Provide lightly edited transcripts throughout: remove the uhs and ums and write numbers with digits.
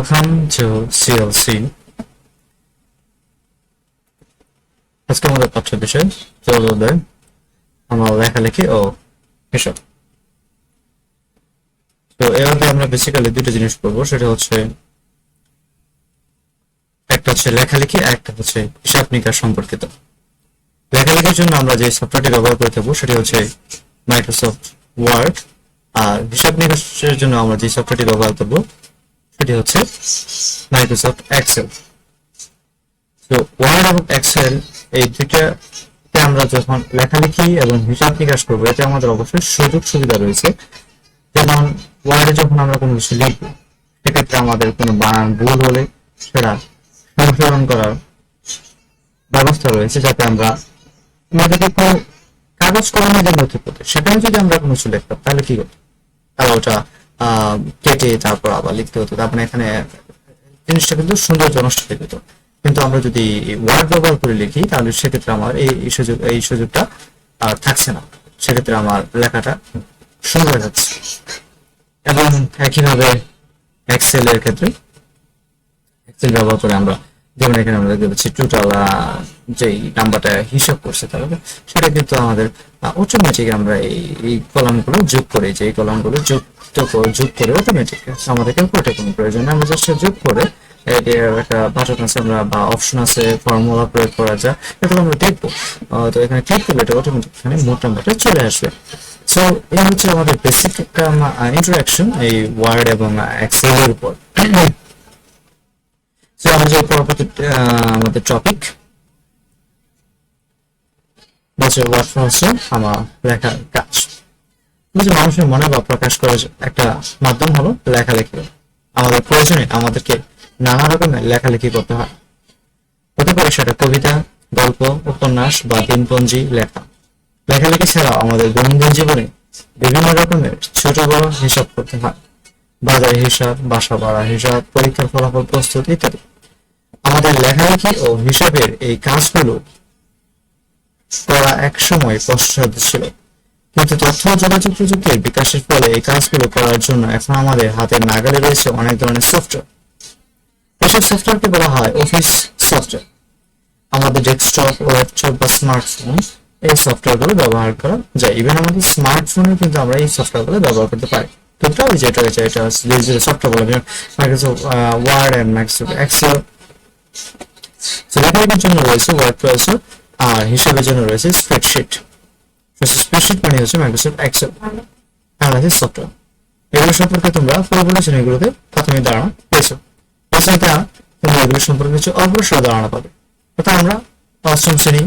Welcome to CLC. আজকে আমাদের পাঠ্য বিষয় চলবে আমার লেখালেখি ও হিসাব। তো এভাবে আমরা বেসিক্যালি দুটো জিনিস করবো, সেটা হচ্ছে একটা হচ্ছে লেখালেখি, একটা হচ্ছে হিসাব নিকাশ সম্পর্কিত। লেখালেখির জন্য আমরা যে সফটওয়্যারটি ব্যবহার করে থাকবো সেটি হচ্ছে মাইক্রোসফট ওয়ার্ড, আর হিসাব নিকাশের জন্য আমরা যে সফটওয়্যারটি ব্যবহার করবো সেটি হচ্ছে মাইক্রোসফট এক্সেল। তো ওয়ার্ড এবং এক্সেল এই দুইটাতে আমরা যখন লেখালেখি এবং হিসাব নিকাশ করবো, এতে আমাদের অবশ্যই সুযোগ সুবিধা রয়েছে। যেমন ওয়ার্ডে যখন আমরা কোনো কিছু লিখবো, সেক্ষেত্রে আমাদের কোনো বানান ভুল হলে সেটা সংশোধন করার ব্যবস্থা রয়েছে, যাতে আমরা আমাদেরকে কোনো কাগজ কলমে যে নথিপত্র সেখানে যদি আমরা কোনো কিছু লিখতাম তাহলে কি করতাম, তাহলে ওটা কেটে তারপর আবার লিখতে হতো, তারপরে এখানে জিনিসটা কিন্তু সৌন্দর্য নষ্ট হয়ে যেত। কিন্তু আমরা যদি ওয়ার্ড ব্যবহার করে লিখি তাহলে সেক্ষেত্রে আমার এই সুযোগটা আর থাকছে না, সেক্ষেত্রে আমার লেখাটা সুন্দর হয়ে যাচ্ছে। এবং একইভাবে এক্সেল এর ক্ষেত্রে এক্সেল ব্যবহার করে আমরা যেমন এখানে আমরা দেখতে পাচ্ছি টোটাল যেই নাম্বারটা হিসাব করছে তাহলে সেটা কিন্তু আমাদের অটোমেটিক আমরা এই কলামগুলো যোগ করে, যে এই কলামগুলো যোগ করে অটোমেটিক আমাদের ক্যালকুলেটর কোনো প্রয়োজন নেই, আমরা জাস্ট যোগ করে একটা বাটন আছে আমরা বা অপশন আছে ফর্মুলা প্রয়োগ করা যায়, এগুলো আমরা দেখবো। তো এখানে ক্লিক করলে এটা অটোমেটিক এখানে মোট নাম্বারটা চলে আসবে। সো এই হচ্ছে আমাদের বেসিক একটা ইন্ট্রোডাকশন এই ওয়ার্ড এবং এক্সেল এর উপর। আমাদের টপিক হচ্ছে আমার লেখার কাজ। মানুষের মনে বা প্রকাশ করার একটা মাধ্যম হলো লেখালেখি। আমাদের প্রয়োজনে আমাদেরকে নানা রকমের লেখালেখি করতে হয়, হতে পারে সেটা কবিতা, গল্প, উপন্যাস বা দিনপঞ্জি লেখা। লেখালেখি ছাড়াও আমাদের দৈনন্দিন জীবনে বিভিন্ন রকমের ছোট বড় হিসাব করতে হয়, বাজার হিসাব, বাসা ভাড়া হিসাব, পরীক্ষার ফলাফল প্রস্তুত ইত্যাদি। আমাদের লেখালেখি ও হিসাবের এই কাজগুলো করা এক সময় কষ্টসাধ্য ছিল, কিন্তু তথ্য যোগাযোগ প্রযুক্তির বিকাশের ফলে এই কাজগুলো করার জন্য এখন আমাদের হাতের নাগালে রয়েছে অনেক ধরনের সফটওয়্যার। এসব সফটওয়্যারকে বলা হয় অফিস সফটওয়্যার। আমাদের ডেস্কটপ, ল্যাপটপ বা স্মার্টফোন এই সফটওয়্যারগুলো ব্যবহার করা যায়। ইভেন আমাদের স্মার্টফোনে কিন্তু আমরা এই সফটওয়্যারগুলো ব্যবহার করতে পারি। এটা software Microsoft Word and Microsoft Excel. লেখালেখির জন্য রয়েছে ওয়ার্ড প্রসেসর, আর হিসাবের জন্য রয়েছে স্প্রেডশিট। স্প্রেডশিট মানে হচ্ছে মাইক্রোসফট এক্সেল অ্যানালাইসিস সফটওয়্যার। এগুলো সম্পর্কে তোমরা পূর্ববর্তী শ্রেণীগুলোতে প্রাথমিক ধারণা পেয়েছো। এছাড়া তোমরা এগুলো সম্পর্কে কিছু অগ্রসর ধারণা পাবে। অর্থাৎ আমরা অষ্টম শ্রেণী,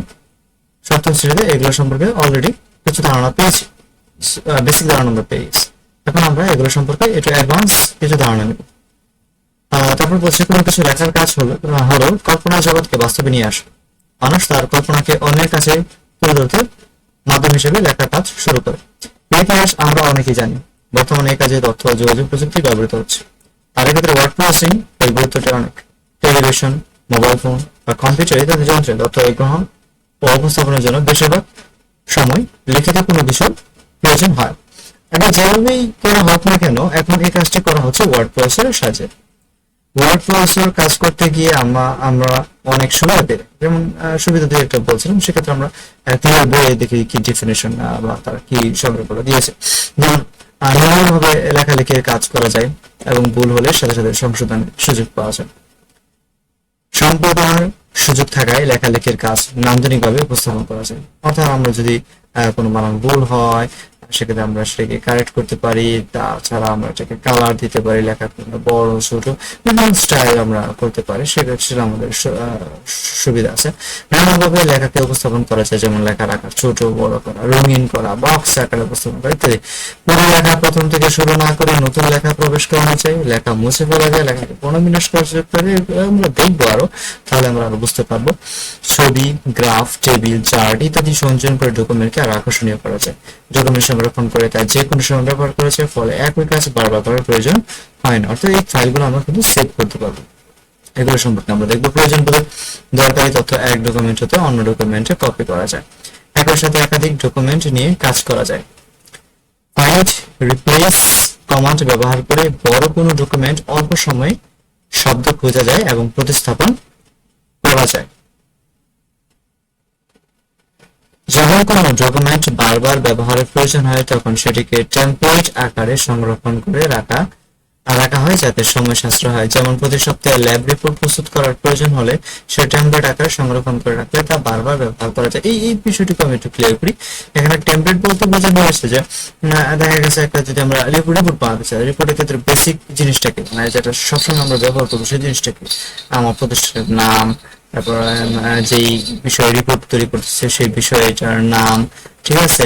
সপ্তম শ্রেণীতে এগুলো সম্পর্কে অলরেডি কিছু ধারণা পেয়েছি, বেসিক ধারণা আমরা পেয়েছি। এখন আমরা এগুলো সম্পর্কে একটু অ্যাডভান্স কিছু ধারণা নেব। তারপর বলছে কোনো কিছু লেখার কাজ হলো কল্পনা জগৎকে বাস্তবে নিয়ে আসা। মানুষ তার কল্পনাকে অন্যের কাছে তুলে ধরতে মাধ্যম হিসেবে লেখার কাজ শুরু করে। ইতিহাস আমরা অনেকেই জানি। বর্তমানে এই কাজে তথ্য যোগাযোগ প্রযুক্তি ব্যবহৃত হচ্ছে। আর এক্ষেত্রে ওয়ার্ড প্রসেসিং এর গুরুত্বটা অনেক। টেলিভিশন, মোবাইল ফোন বা কম্পিউটার ইত্যাদি যন্ত্রে তথ্য গ্রহণ ও উপস্থাপনের জন্য বেশিরভাগ সময় লিখিত কোনো কিছু প্রয়োজন হয়। এটা যেভাবেই করা হোক না কেন, এখন এই কাজটি করা হচ্ছে ওয়ার্ড প্রসেসরের সাহায্যে। ওয়ার্ড প্রসেসর কাজ করতে গিয়ে আমরা অনেক সময় পেয়ে, যেমন সুবিধা দিয়ে একটা বলছিলাম, সেক্ষেত্রে আমরা বইয়ে দেখি কি ডেফিনেশন বা তারা কি সংগ্রহ করে দিয়েছে। যেমন নিয়মিতভাবে লেখালেখির কাজ করা যায় এবং ভুল হলে সাথে সাথে সংশোধনের সুযোগ পাওয়া যায়। সম্পাদনার সুযোগ থাকায় লেখালেখির কাজ নান্দনিকভাবে উপস্থাপন করা যায়। অর্থাৎ আমরা যদি কোনো বানান ভুল হয় সেক্ষেত্রে আমরা সেটাকে কারেক্ট করতে পারি। তাছাড়া আমরা এটাকে কালার দিতে পারি, লেখা বড় ছোট বিভিন্ন স্টাইল আমরা করতে পারি, সেটা আমাদের সুবিধা আছে। নানাভাবে লেখাকে উপস্থাপন করা যায়, যেমন লেখার আকার ছোট বড় করা, রঙিন করা, বক্স আকারে উপস্থাপন করা ইত্যাদি। পুরো লেখা প্রথম থেকে শুরু না করে নতুন লেখা প্রবেশ করানো যায়, লেখা মুছে ফেলা যায়, লেখাকে পুনর্বিন্যাস করা সুযোগ পাই। আমরা দেখবো আরো, তাহলে আমরা আরো বুঝতে পারবো। ছবি, গ্রাফ, টেবিল, চার্ট ইত্যাদি সংযোজন করে ডকুমেন্টকে আরো আকর্ষণীয় করা যায়। ডকুমেন্ট সংরক্ষণ করে তা যে কোনো সময় ব্যবহার করেছে, ফলে একই কাজ বারবার করার প্রয়োজন হয় না। অর্থাৎ এই ফাইলগুলো আমরা কিন্তু সেভ করতে পারবো। এগুলো সম্পর্কে আমরা দেখবো। প্রয়োজন বলে দরকারি তথ্য এক ডকুমেন্ট হতে অন্য ডকুমেন্টে কপি করা যায়। একই সাথে একাধিক ডকুমেন্ট নিয়ে কাজ করা যায়। ফাইন্ড রিপ্লেস কমান্ড ব্যবহার করে বড় কোনো ডকুমেন্ট অল্প সময়ে শব্দ খোঁজা যায় এবং প্রতিস্থাপন করা যায়। যখন কোনো ডকুমেন্ট বারবার ব্যবহারের প্রয়োজন হয় তখন সেটিকে টেমপ্লেট আকারে সংরক্ষণ করে রাখা হয় যাতে সময় সাশ্রয় হয়। যেমন প্রতি সপ্তাহে ল্যাব রিপোর্ট প্রস্তুত করার প্রয়োজন হলে সে টেমপ্লেট আকারে সংরক্ষণ করে রাখলে তা বারবার ব্যবহার করা যায়। এই বিষয়টিকে আমি একটু ক্লিয়ার করি। এখানে টেমপ্লেট বলতে বোঝানো হয়েছে যে দেখা গেছে একটা যদি আমরা রিপোর্ট বানাতে চাই, রিপোর্টের ক্ষেত্রে বেসিক জিনিসটাকে মানে যেটা সবসময় আমরা ব্যবহার করবো সেই জিনিসটাকে আমার প্রতিষ্ঠানের নাম, তারপর যেই বিষয়ে রিপোর্ট তৈরি করতেছে সেই বিষয়টার নাম, ঠিক আছে,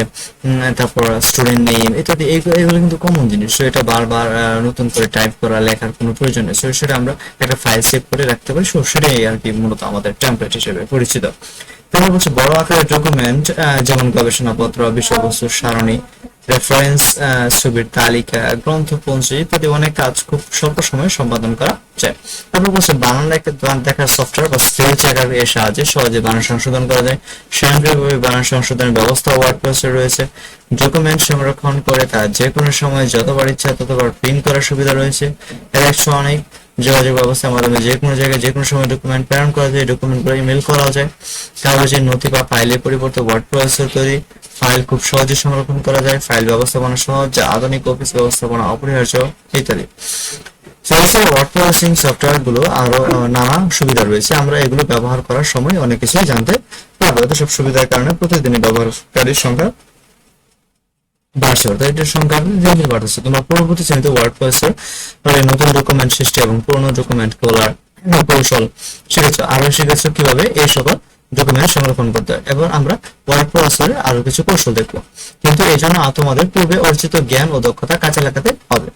তারপর স্টুডেন্ট নেম ইত্যাদি, এগুলো কিন্তু কমন জিনিস। এটা বারবার নতুন করে টাইপ করা লেখার কোনো প্রয়োজন নেই। সেটা আমরা একটা ফাইল সেভ করে রাখতে পারি। সেটাই আর কি মূলত আমাদের টেমপ্লেট হিসেবে পরিচিত। তারপর হচ্ছে বড় আকারের ডকুমেন্ট যেমন গবেষণাপত্র, বিষয়বস্তুর সারণী, রেফারেন্স, ছবির তালিকা, গ্রন্থপঞ্জি ইত্যাদি অনেক কাজ খুব স্বল্প সময়ে সম্পাদন করা যায়। তারপর বলছে বানান দেখার সফটওয়্যার বা স্পেল চেকার এর সাহায্যে সহজে বানান সংশোধন করা যায়। স্বয়ংক্রিয়ভাবে বানান সংশোধনের ব্যবস্থা ওয়ার্ডপ্রেসে রয়েছে। ডকুমেন্ট সংরক্ষণ করে তা যে কোনো সময় যতবার ইচ্ছা ততবার প্রিন্ট করার সুবিধা রয়েছে। ইলেকট্রনিক যোগাযোগ ব্যবস্থার মাধ্যমে যে কোনো জায়গায় যে কোনো সময় ডকুমেন্ট প্রেরণ করা যায়, ডকুমেন্টগুলো ইমেল করা যায়। কাগজের নথি বা ফাইলের পরিবর্তে ওয়ার্ড প্রসেসর তৈরি, ফাইল খুব সহজে সংরক্ষণ করা যায়, ফাইল ব্যবস্থাপনা সহজ যা আধুনিক অফিস ব্যবস্থাপনা অপরিহার্য ইত্যাদি। ওয়ার্ড প্রসেসিং সফটওয়্যার গুলো আরো নানা সুবিধা রয়েছে, আমরা এগুলো ব্যবহার করার সময় অনেক কিছুই জানতে পারবো। সব সুবিধার কারণে প্রতিদিনই ব্যবহারকারীর সংখ্যা বাড়ছে, অর্থাৎ এটার সংখ্যা দিন বাড়তেছে। তোমরা পরবর্তী শ্রেণীতে ওয়ার্ড প্রসেসর নতুন ডকুমেন্ট সৃষ্টি এবং পুরনো ডকুমেন্ট খোলার কৌশল শিখেছো, আরো শিখেছো কিভাবে এই সকল ডকুমেন্ট সংরক্ষণ করতে হয়। এবার আমরা ওয়ার্ড প্রসেসরের আরো কিছু কৌশল দেখবো, কিন্তু এই জন্য তোমাদের পূর্বে অর্জিত জ্ঞান ও দক্ষতা কাজে লাগাতে হবে।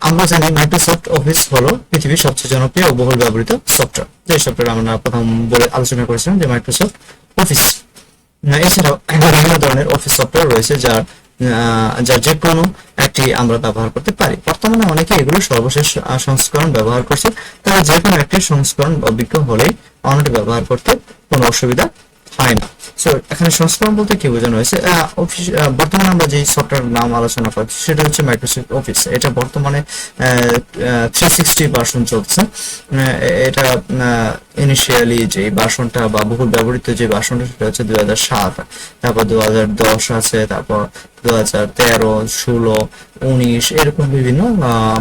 আমরা জানি মাইক্রোসফট অফিস হলো পৃথিবীর সবচেয়ে জনপ্রিয় ও বহুল ব্যবহৃত সফটওয়্যার। যে সফটওয়্যার আমরা প্রথম বলে আলোচনা করেছিলাম যে মাইক্রোসফট অফিস। এছাড়াও বিভিন্ন ধরনের অফিস সফটওয়্যার রয়েছে যার যে কোনো একটি আমরা ব্যবহার করতে পারি। বর্তমানে অনেকে এগুলো সর্বশেষ সংস্করণ ব্যবহার করছে, তারা যে কোনো একটি সংস্করণ অভিজ্ঞ হলেই অন্যটি ব্যবহার করতে কোনো অসুবিধা হয় না। সো এখানে সংস্করণ বলতে কি বোঝানো হয়েছে, অফিস বর্তমানে আমরা যে সফটওয়্যার নাম আলোচনা করছি সেটা হচ্ছে মাইক্রোসফট অফিস। এটা বর্তমানে 360 ভার্সন চলছে। এটা ইনিশিয়ালি যে ভার্সনটা বা বহুল ব্যবহৃত যে ভার্সনটা সেটা হচ্ছে 2007, তারপর 2010 আছে, তারপর 2013, 16, 19 এরকম বিভিন্ন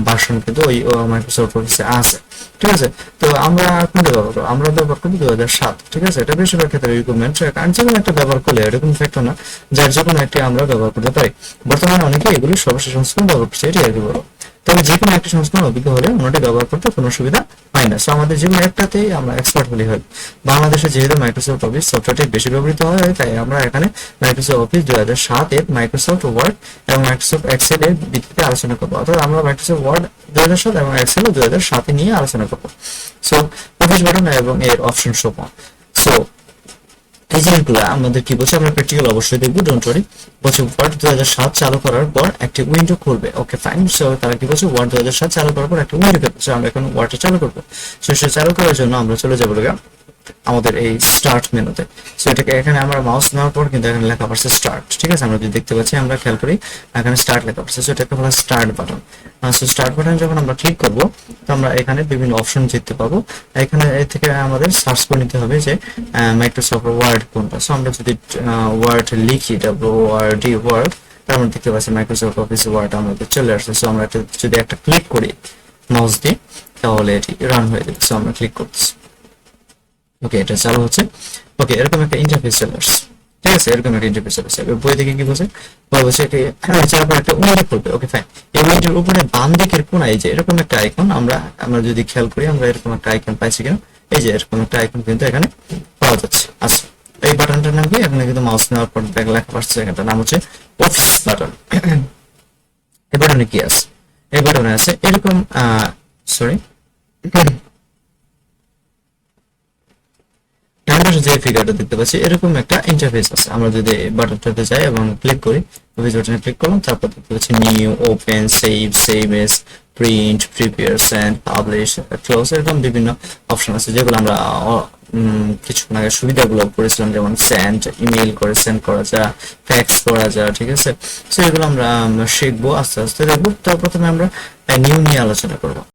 ভার্সন কিন্তু ওই মাইক্রোসফট অফিসে আছে, ঠিক আছে। তো আমরা কোনটা ব্যবহার করবো, আমরা ব্যবহার করবো 2007, ঠিক আছে। এটা বেশিরভাগ ক্ষেত্রে রিকমেন্ড, কারণ যে কোনো একটা ব্যবহার করলে এরকম ফ্যাক্টর না যার যে কোনো একটি আমরা ব্যবহার করতে পারি। বর্তমানে অনেকে এগুলি সর্বশেষ সংস্করণ ব্যবহার করছে, এটাই আর কি বলো। তবে যে কোনো একটি সংস্করণ অভিজ্ঞ হলে অন্যটি ব্যবহার করতে কোনো সুবিধা হয় না। সো আমাদের যে কোনো একটাতেই আমরা এক্সপার্ট হলে হয়। বাংলাদেশে যেহেতু মাইক্রোসফট অফিস সফটওয়্যারটি বেশি ব্যবহৃত হয়, তাই আমরা এখানে মাইক্রোসফট অফিস 2007 এর মাইক্রোসফট ওয়ার্ড এবং মাইক্রোসফট এক্সেল এর ভিত্তিতে আলোচনা করবো, অর্থাৎ আমরা মাইক্রোসফট ওয়ার্ড 2007 এবং এক্সেল 2007 নিয়ে আলোচনা করবো। সো অফিস বাটন এবং এর অপশন সমূহ। সো এই জিনিসগুলো আমাদের কি বলছে, আমরা প্র্যাকটিক্যাল অবশ্যই দেখবো, ডোন্ট ওয়ারি। বলছে ওয়ার্ড 2007 চালু করার পর একটি উইন্ডো খুলবে, ওকে ফাইন। সো তারা কি বলছে, ওয়ার্ড 2007 চালু করার পর একটা উইন্ডো খুলবে। সো আমরা এখন ওয়ার্ডটা চালু করবো। সো সেটা চালু করার জন্য আমরা চলে যাবো আমাদের এই স্টার্ট মেনুতে। সো এটাকে এখানে আমরা মাউস নেওয়ার পর কিন্তু এখানে লেখা পড়ছে স্টার্ট, ঠিক আছে। আমরা যদি দেখতে পাচ্ছি, আমরা খেয়াল করি এখানে স্টার্ট লেখা পড়ছে। সো এটাকে বলা start button. So start button যখন আমরা ক্লিক করবো তো আমরা এখানে বিভিন্ন অপশন দেখতে পাবো। এখানে থেকে আমাদের সার্চ করে নিতে হবে যে মাইক্রোসফট ওয়ার্ড কোনটা। সো আমরা যদি ওয়ার্ড লিখি, WORD ওয়ার্ড, তার মধ্যে দেখতে পাচ্ছি মাইক্রোসফট অফিস ওয়ার্ড আমাদের চলে আসছে। সো আমরা যদি একটা ক্লিক করি মাউস দিয়ে তাহলে এটি রান হয়ে যাবে। সো আমরা ক্লিক করতেছি, ওকে, এটা চালু হচ্ছে। ওকে, এরকম একটা ইন্টারফেস চলে আসছে, ঠিক আছে। এরকম একটা ইন্টারফেস চলে আসছে। বই থেকে কি বলছে, বলছে একটা উইন্ডো খুলবে, ওকে ফাইন। এই উইন্ডোর উপরে বাম দিকের কোনায় যে এরকম একটা আইকন, আমরা যদি খেয়াল করি আমরা এরকম একটা আইকন পাইছি কিনা, এই যে এরকম একটা আইকন কিন্তু এখানে পাওয়া যাচ্ছে। আচ্ছা, এই বাটনটার নাম কি, এখানে কিন্তু মাউস নেওয়ার পর লেখা পাচ্ছে, এখানটার নাম হচ্ছে অফিস বাটন। এই বাটনে কি আছে, এই বাটনে আছে এরকম সরি যে ফিগারটা দেখতে পাচ্ছি এরকম একটা ইন্টারফেস আছে। আমরা যদি বাটনটাতে যাই এবং ক্লিক করি, অফিস বাটনে ক্লিক করলাম, তারপর দেখতে পাচ্ছি new, open, save S, print, prepare, send, publish, close, এরকম বিভিন্ন অপশন আছে যেগুলো আমরা কিছুক্ষণ আগে সুবিধাগুলো করেছিলাম, যেমন সেন্ড, ইমেল করে সেন্ড করা যায়, ফ্যাক্স করা যায়, ঠিক আছে। সো এগুলো আমরা শিখবো, আস্তে আস্তে দেখবো। তো প্রথমে আমরা নিউ নিয়ে আলোচনা করবো।